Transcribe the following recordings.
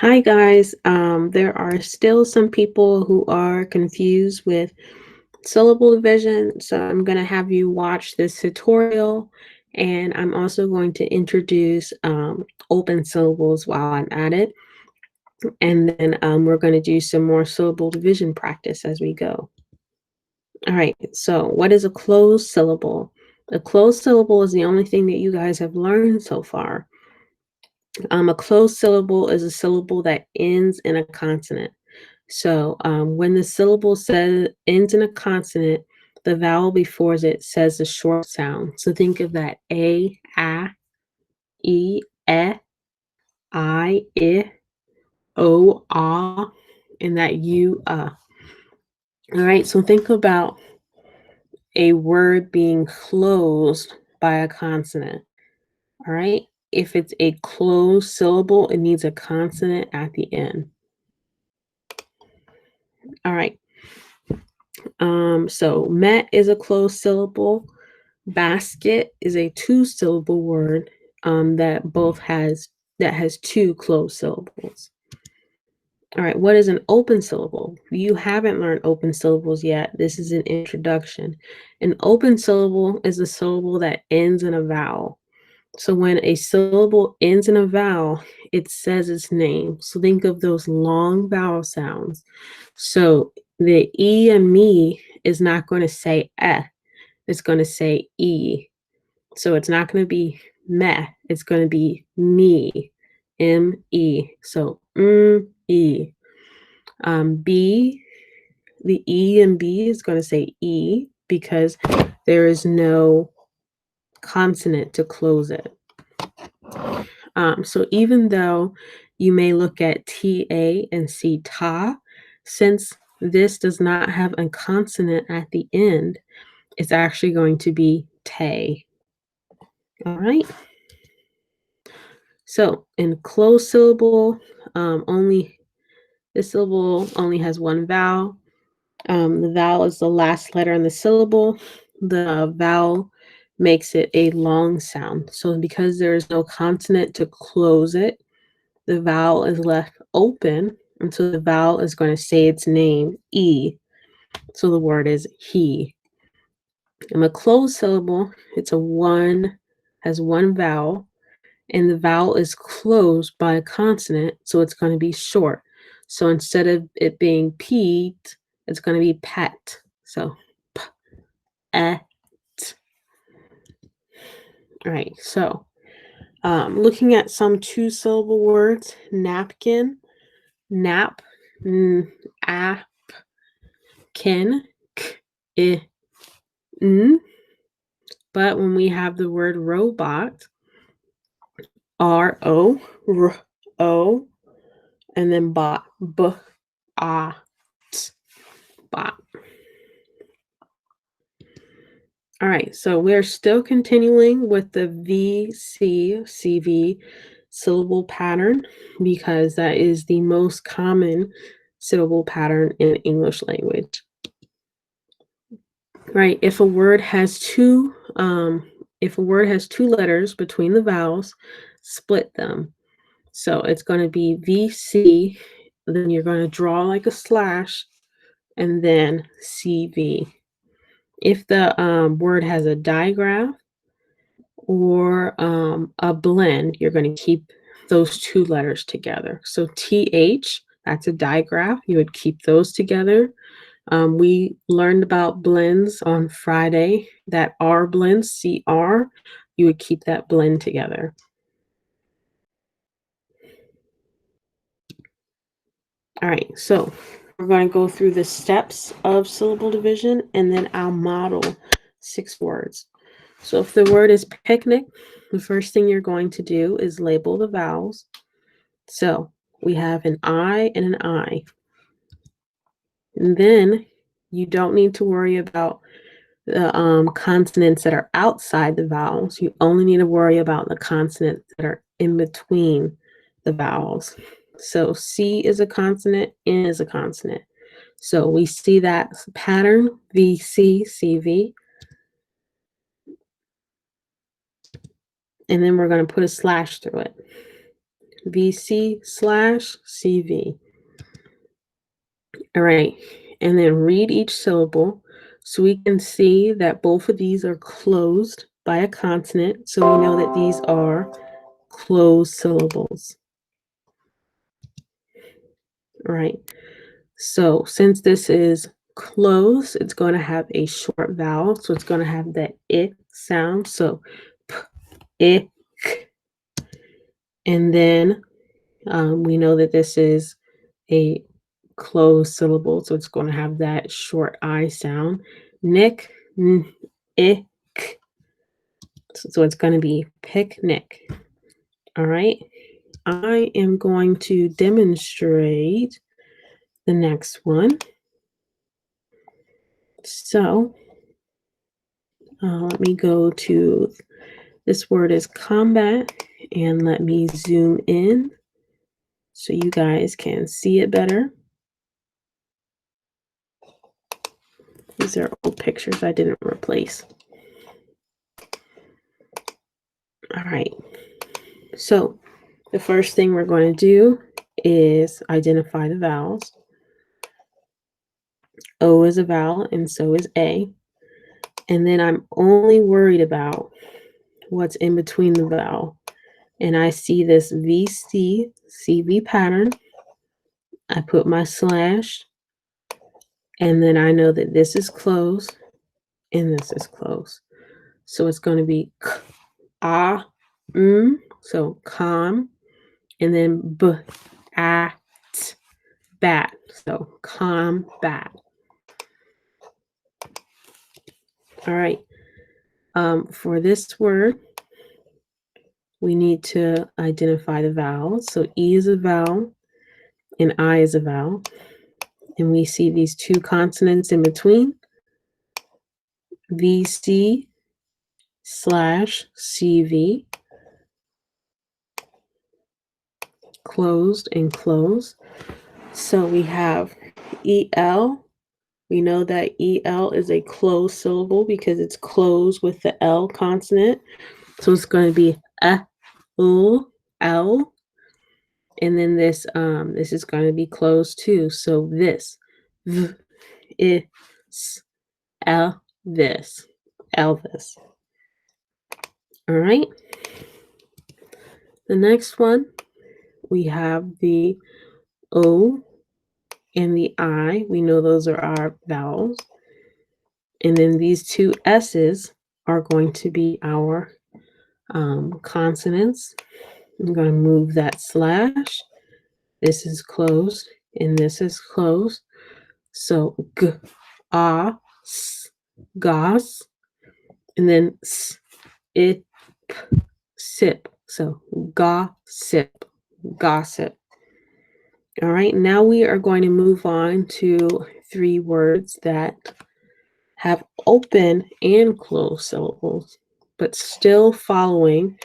Hi guys, there are still some people who are confused with syllable division, so I'm going to have you watch this tutorial, and I'm also going to introduce open syllables while I'm at it, and then we're going to do some more syllable division practice as we go. All right, so what is a closed syllable? A closed syllable is the only thing that you guys have learned so far. A closed syllable is a syllable that ends in a consonant. So when the syllable says ends in a consonant, the vowel before it says a short sound. So think of that a, e, I, o, ah, and that u, All right, so think about a word being closed by a consonant. All right, if it's a closed syllable, it needs a consonant at the end. All right. So met is a closed syllable. Basket is a two-syllable word that has two closed syllables. All right, what is an open syllable? You haven't learned open syllables yet. This is an introduction. An open syllable is a syllable that ends in a vowel. So when a syllable ends in a vowel, it says its name. So think of those long vowel sounds. So the E and me is not going to say eh, it's going to say E. So it's not going to be meh, it's going to be me, M-E. So E. B, the E and B is going to say E because there is no consonant to close it. So even though you may look at TA and see ta, since this does not have a consonant at the end, it's actually going to be te. All right. So in closed syllable, this syllable only has one vowel. The vowel is the last letter in the syllable. The vowel makes it a long sound. So because there is no consonant to close it, the vowel is left open until the vowel is going to say its name, E. So the word is he. In a closed syllable, has one vowel, and the vowel is closed by a consonant, so it's going to be short. So instead of it being peat, it's going to be pet. So p, et. All right, so looking at some two-syllable words, napkin, nap, app, kin, k, I, n. But when we have the word robot, R-O, R-O, and then bot, B-A, bot. All right, so we're still continuing with the VCCV syllable pattern because that is the most common syllable pattern in English language. Right, if a word has two letters between the vowels, split them. So it's going to be VC, then you're going to draw like a slash, and then CV. If the word has a digraph or a blend, you're going to keep those two letters together. So TH, that's a digraph. You would keep those together. We learned about blends on Friday. That R blend, CR, you would keep that blend together. All right, so we're going to go through the steps of syllable division, and then I'll model 6 words. So if the word is picnic, the first thing you're going to do is label the vowels. So we have an I and an I. And then you don't need to worry about the consonants that are outside the vowels. You only need to worry about the consonants that are in between the vowels. So C is a consonant, N is a consonant. So we see that pattern, V, C, C, V. And then we're going to put a slash through it. VC/CV. All right, and then read each syllable so we can see that both of these are closed by a consonant, so we know that these are closed syllables. All right, so since this is closed, it's going to have a short vowel, so it's going to have that I sound, so p, I, and then we know that this is a closed syllable, so it's going to have that short I sound. Nick, ik. So it's going to be picnic. All right. I am going to demonstrate the next one. So let me go to, this word is combat, and let me zoom in so you guys can see it better. These are old pictures I didn't replace. All right. So the first thing we're going to do is identify the vowels. O is a vowel, and so is A. And then I'm only worried about what's in between the vowel. And I see this VCCV pattern. I put my slash, and then I know that this is closed and this is closed. So it's going to be k, ah, so calm, and then b, a, t, bat. So combat. All right. For this word, we need to identify the vowels. So E is a vowel and I is a vowel. And we see these two consonants in between, VC/CV, closed and closed. So we have EL. We know that EL is a closed syllable because it's closed with the L consonant. So it's going to be L. And then this is going to be closed too. So this, Elvis. All right. The next one, we have the O and the I. We know those are our vowels. And then these two S's are going to be our consonants. I'm going to move that slash. This is closed and this is closed. So g, a, s, gas, and then s, it, p, sip. So gossip. All right, now we are going to move on to 3 words that have open and closed syllables, but still following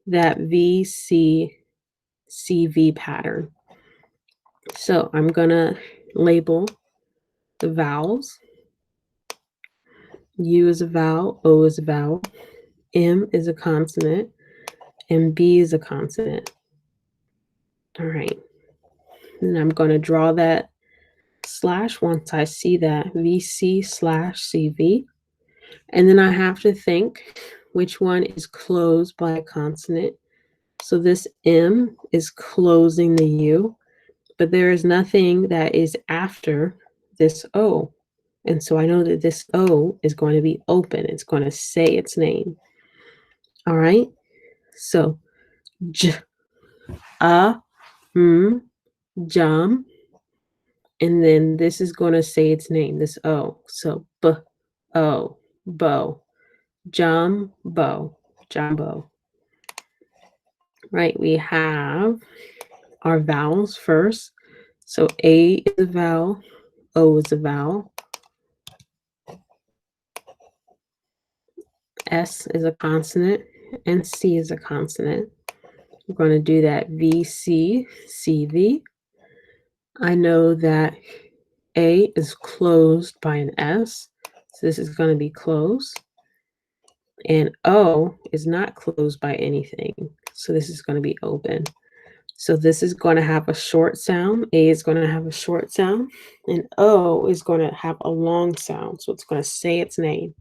that VCCV pattern. So I'm going to label the vowels. U is a vowel, O is a vowel, M is a consonant, and B is a consonant. All right. And I'm going to draw that slash once I see that VC/CV. And then I have to think which one is closed by a consonant. So this M is closing the U, but there is nothing that is after this O. And so I know that this O is going to be open. It's going to say its name. All right. So J, A, jam. And then this is going to say its name, this O. So B, O, bow. Jumbo. Right, we have our vowels first. So A is a vowel, O is a vowel, S is a consonant, and C is a consonant. We're going to do that VCCV. I know that A is closed by an S, so this is going to be closed. And O is not closed by anything, so this is going to be open. So this is going to have a short sound. A is going to have a short sound, and O is going to have a long sound. So it's going to say its name.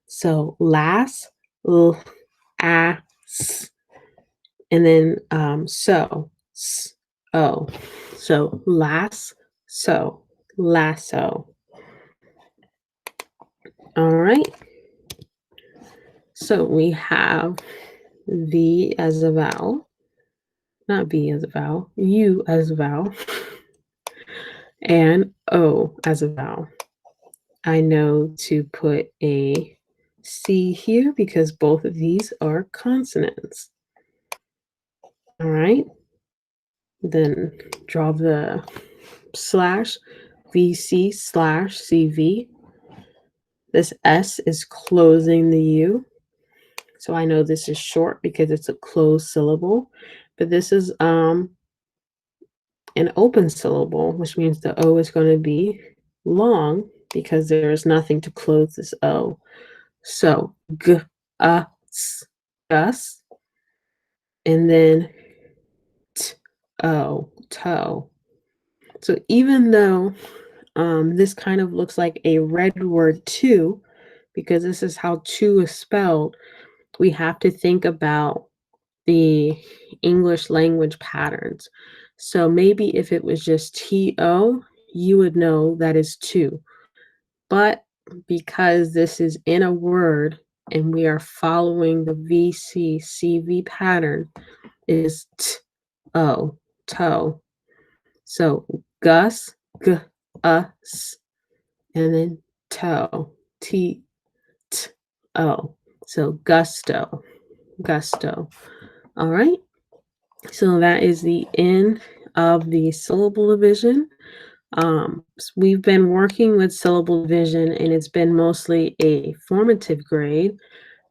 So last, l, s, and then s, o. So lasso. All right. So we have V as a vowel, not V as a vowel, U as a vowel, and O as a vowel. I know to put a C here because both of these are consonants. All right. Then draw the slash VC slash CV. This S is closing the U. So I know this is short because it's a closed syllable, but this is an open syllable, which means the O is going to be long because there is nothing to close this O. So gus, and then toe. So even though this kind of looks like a red word too, because this is how two is spelled, we have to think about the English language patterns. So maybe if it was just TO, you would know that is two. But because this is in a word and we are following the VCCV pattern, is TO, toe. So Gus, us, and then toe, T-O. So gusto. All right. So that is the end of the syllable division. We've been working with syllable division and it's been mostly a formative grade,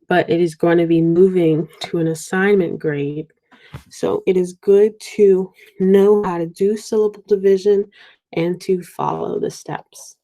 but it is going to be moving to an assignment grade. So it is good to know how to do syllable division and to follow the steps.